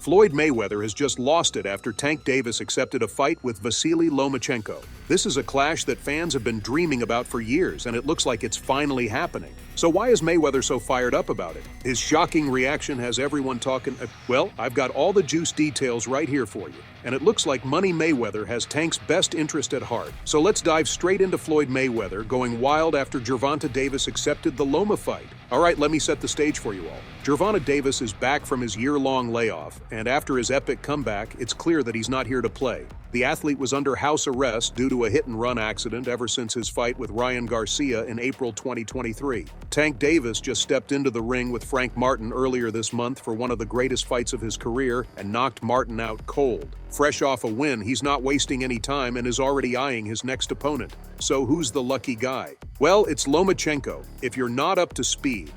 Floyd Mayweather has just lost it after Tank Davis accepted a fight with Vasily Lomachenko. This is a clash that fans have been dreaming about for years, and it looks like it's finally happening. So why is Mayweather so fired up about it? His shocking reaction has everyone talking. Well, I've got all the juice details right here for you. And it looks like Money Mayweather has Tank's best interest at heart. So let's dive straight into Floyd Mayweather going wild after Gervonta Davis accepted the Loma fight. All right, let me set the stage for you all. Gervonta Davis is back from his year-long layoff, and after his epic comeback, it's clear that he's not here to play. The athlete was under house arrest due to a hit-and-run accident ever since his fight with Ryan Garcia in April 2023. Tank Davis just stepped into the ring with Frank Martin earlier this month for one of the greatest fights of his career and knocked Martin out cold. Fresh off a win, he's not wasting any time and is already eyeing his next opponent. So who's the lucky guy? Well, it's Lomachenko. If you're not up to speed,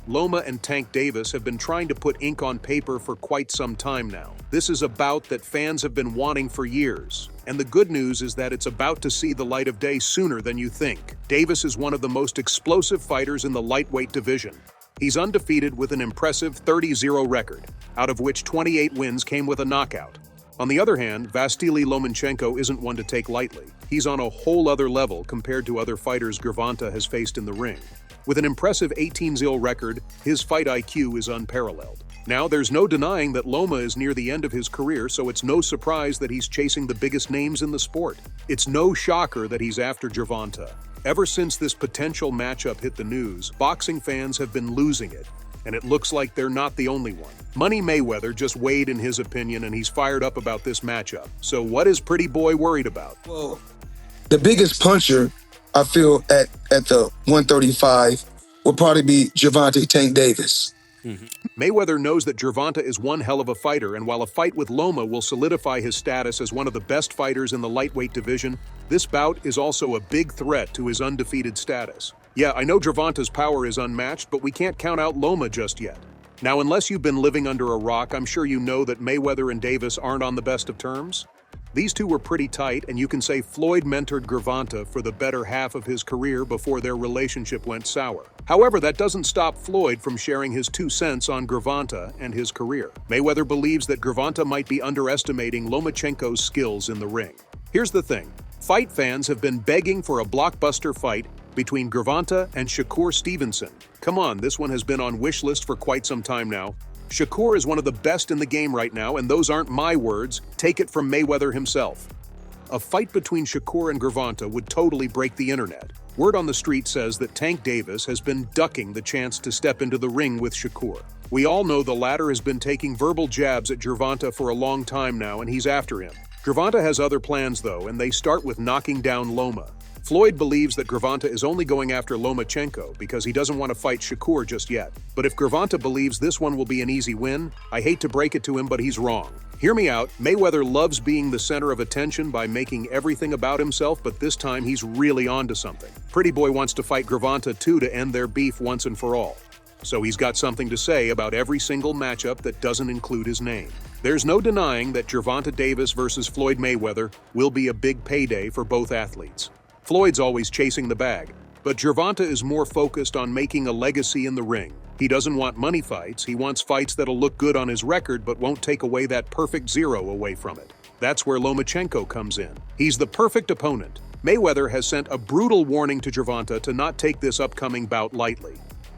Loma and Tank Davis have been trying to put ink on paper for quite some time now. This is a bout that fans have been wanting for years. And the good news is that it's about to see the light of day sooner than you think. Davis is one of the most explosive fighters in the lightweight division. He's undefeated with an impressive 30-0 record, out of which 28 wins came with a knockout. On the other hand, Vasily Lomachenko isn't one to take lightly. He's on a whole other level compared to other fighters Gervonta has faced in the ring. With an impressive 18-0 record, his fight IQ is unparalleled. Now, there's no denying that Loma is near the end of his career, so it's no surprise that he's chasing the biggest names in the sport. It's no shocker that he's after Gervonta. Ever since this potential matchup hit the news, boxing fans have been losing it, and it looks like they're not the only one. Money Mayweather just weighed in his opinion, and he's fired up about this matchup. So what is Pretty Boy worried about? Well, the biggest puncher, I feel, at the 135 will probably be Gervonta Tank Davis. Mayweather knows that Gervonta is one hell of a fighter, and while a fight with Loma will solidify his status as one of the best fighters in the lightweight division, this bout is also a big threat to his undefeated status. Yeah, I know Gervonta's power is unmatched, but we can't count out Loma just yet. Now, unless you've been living under a rock, I'm sure you know that Mayweather and Davis aren't on the best of terms. These two were pretty tight, and you can say Floyd mentored Gervonta for the better half of his career before their relationship went sour. However, that doesn't stop Floyd from sharing his 2 cents on Gervonta and his career. Mayweather believes that Gervonta might be underestimating Lomachenko's skills in the ring. Here's the thing. Fight fans have been begging for a blockbuster fight between Gervonta and Shakur Stevenson. Come on, this one has been on wish list for quite some time now. Shakur is one of the best in the game right now, and those aren't my words. Take it from Mayweather himself. A fight between Shakur and Gervonta would totally break the internet. Word on the street says that Tank Davis has been ducking the chance to step into the ring with Shakur. We all know the latter has been taking verbal jabs at Gervonta for a long time now, and he's after him. Gervonta has other plans though, and they start with knocking down Loma. Floyd believes that Gervonta is only going after Lomachenko because he doesn't want to fight Shakur just yet. But if Gervonta believes this one will be an easy win, I hate to break it to him, but he's wrong. Hear me out, Mayweather loves being the center of attention by making everything about himself, but this time he's really onto something. Pretty Boy wants to fight Gervonta too to end their beef once and for all. So he's got something to say about every single matchup that doesn't include his name. There's no denying that Gervonta Davis versus Floyd Mayweather will be a big payday for both athletes. Floyd's always chasing the bag, but Gervonta is more focused on making a legacy in the ring. He doesn't want money fights, he wants fights that'll look good on his record but won't take away that perfect zero away from it. That's where Lomachenko comes in. He's the perfect opponent. Mayweather has sent a brutal warning to Gervonta to not take this upcoming bout lightly.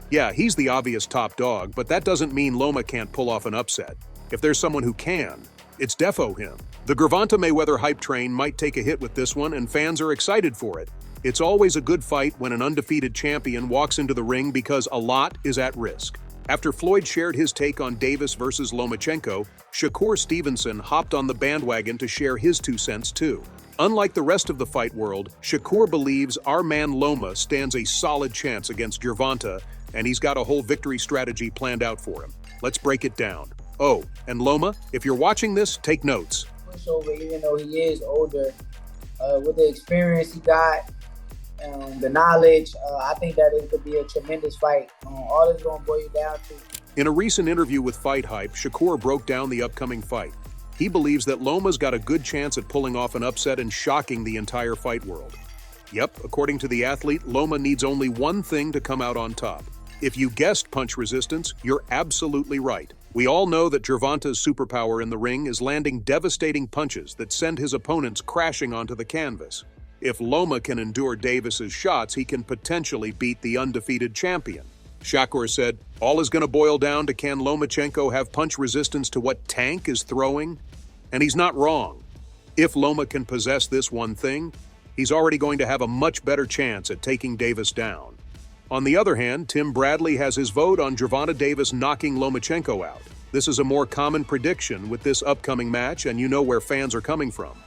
Yeah, he's the obvious top dog, but that doesn't mean Loma can't pull off an upset. If there's someone who can, it's defo him. The Gervonta Mayweather hype train might take a hit with this one, and fans are excited for it. It's always a good fight when an undefeated champion walks into the ring because a lot is at risk. After Floyd shared his take on Davis versus Lomachenko, Shakur Stevenson hopped on the bandwagon to share his 2 cents too. Unlike the rest of the fight world, Shakur believes our man Loma stands a solid chance against Gervonta, and he's got a whole victory strategy planned out for him. Let's break it down. Oh, and Loma, if you're watching this, take notes. Pushover, even though he is older, with the experience he got, the knowledge, I think that it could be a tremendous fight. All it's going to boil down to. In a recent interview with Fight Hype, Shakur broke down the upcoming fight. He believes that Loma's got a good chance at pulling off an upset and shocking the entire fight world. Yep, according to the athlete, Loma needs only one thing to come out on top. If you guessed punch resistance, you're absolutely right. We all know that Gervonta's superpower in the ring is landing devastating punches that send his opponents crashing onto the canvas. If Loma can endure Davis's shots, he can potentially beat the undefeated champion. Shakur said, all is going to boil down to can Lomachenko have punch resistance to what Tank is throwing? And he's not wrong. If Loma can possess this one thing, he's already going to have a much better chance at taking Davis down. On the other hand, Tim Bradley has his vote on Gervonta Davis knocking Lomachenko out. This is a more common prediction with this upcoming match, and you know where fans are coming from.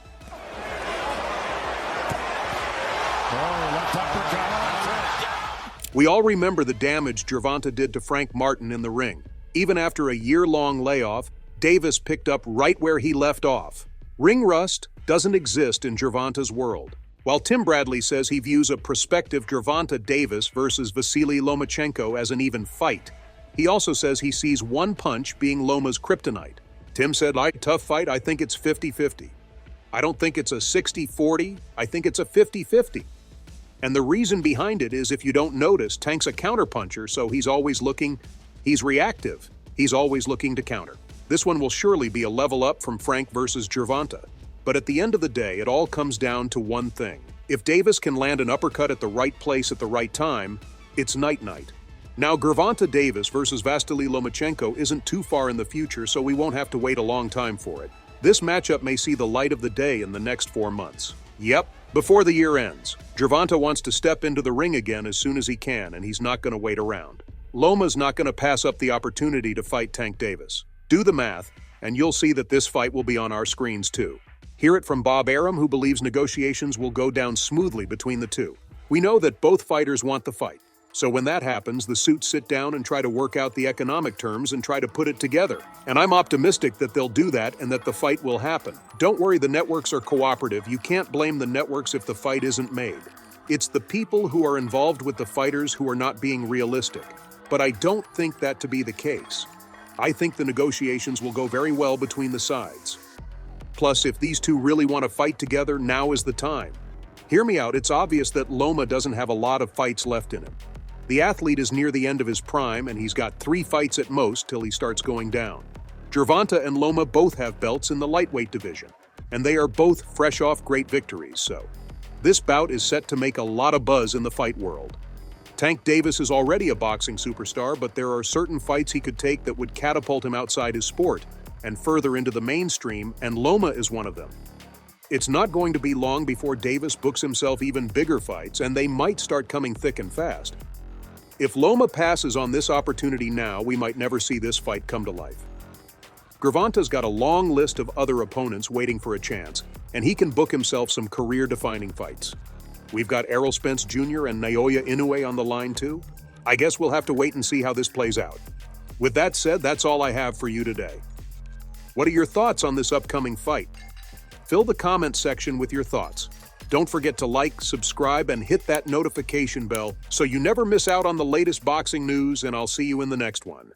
We all remember the damage Gervonta did to Frank Martin in the ring. Even after a year-long layoff, Davis picked up right where he left off. Ring rust doesn't exist in Gervonta's world. While Tim Bradley says he views a prospective Gervonta Davis versus Vasily Lomachenko as an even fight, he also says he sees one punch being Loma's kryptonite. Tim said, tough fight, I think it's 50-50. I don't think it's a 60-40, I think it's a 50-50. And the reason behind it is, if you don't notice, Tank's a counterpuncher, so he's reactive. He's always looking to counter. This one will surely be a level up from Frank versus Gervonta. But at the end of the day, it all comes down to one thing. If Davis can land an uppercut at the right place at the right time, it's night-night. Now, Gervonta Davis versus Vasily Lomachenko isn't too far in the future, so we won't have to wait a long time for it. This matchup may see the light of the day in the next 4 months. Yep, before the year ends. Gervonta wants to step into the ring again as soon as he can, and he's not going to wait around. Loma's not going to pass up the opportunity to fight Tank Davis. Do the math, and you'll see that this fight will be on our screens too. Hear it from Bob Arum, who believes negotiations will go down smoothly between the two. We know that both fighters want the fight. So when that happens, the suits sit down and try to work out the economic terms and try to put it together. And I'm optimistic that they'll do that and that the fight will happen. Don't worry, the networks are cooperative. You can't blame the networks if the fight isn't made. It's the people who are involved with the fighters who are not being realistic. But I don't think that to be the case. I think the negotiations will go very well between the sides. Plus, if these two really want to fight together, now is the time. Hear me out, it's obvious that Loma doesn't have a lot of fights left in him. The athlete is near the end of his prime, and he's got 3 fights at most till he starts going down. Gervonta and Loma both have belts in the lightweight division, and they are both fresh off great victories, so this bout is set to make a lot of buzz in the fight world. Tank Davis is already a boxing superstar, but there are certain fights he could take that would catapult him outside his sport and further into the mainstream, and Loma is one of them. It's not going to be long before Davis books himself even bigger fights, and they might start coming thick and fast. If Loma passes on this opportunity now, we might never see this fight come to life. Gervonta's got a long list of other opponents waiting for a chance, and he can book himself some career-defining fights. We've got Errol Spence Jr. and Naoya Inoue on the line too. I guess we'll have to wait and see how this plays out. With that said, that's all I have for you today. What are your thoughts on this upcoming fight? Fill the comment section with your thoughts. Don't forget to like, subscribe, and hit that notification bell so you never miss out on the latest boxing news, and I'll see you in the next one.